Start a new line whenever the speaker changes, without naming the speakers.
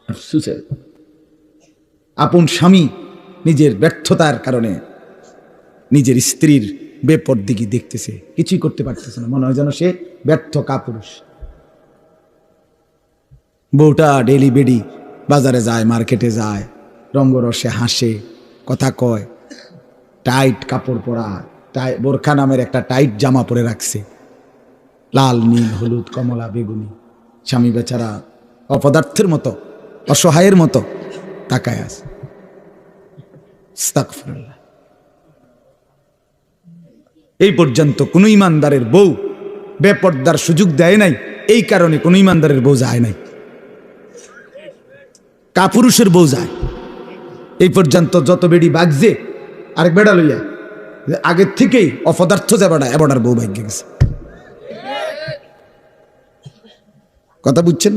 আফসোসের আপন স্বামী নিজের ব্যর্থতার কারণে নিজের স্ত্রীর বেপরদিগি দেখতেছে, কিছুই করতে পারতেছে না, মনে হয় যেন সে ব্যর্থ কাপুরুষ। বউটা ডেলি বেডি বাজারে যায়, মার্কেটে যায়, রঙ্গরসে হাসে, কথা কয়, টাইট কাপড় পরা, বোরখা নামের একটা টাইট জামা পরে রাখছে, লাল নীল হলুদ কমলা বেগুনি। স্বামী বেচারা অপদার্থের মতো, অসহায়ের মতো তাকায় আছে। আস্তাগফিরুল্লাহ। এই পর্যন্ত কোন ইমানদারের বউ বেপর্দার সুযোগ দেয় নাই, এই কারণে কোন ইমানদারের বউ যায় নাই, কাপুরুষের বউ যায়। এই পর্যন্ত যত বেড়ি বাগছে আরেক বেড়া লইয়া আগের থেকেই অপদার্থ যে বেড়া এবাডার বউ ভাগ্যে গেছে। কথা বুঝছেন?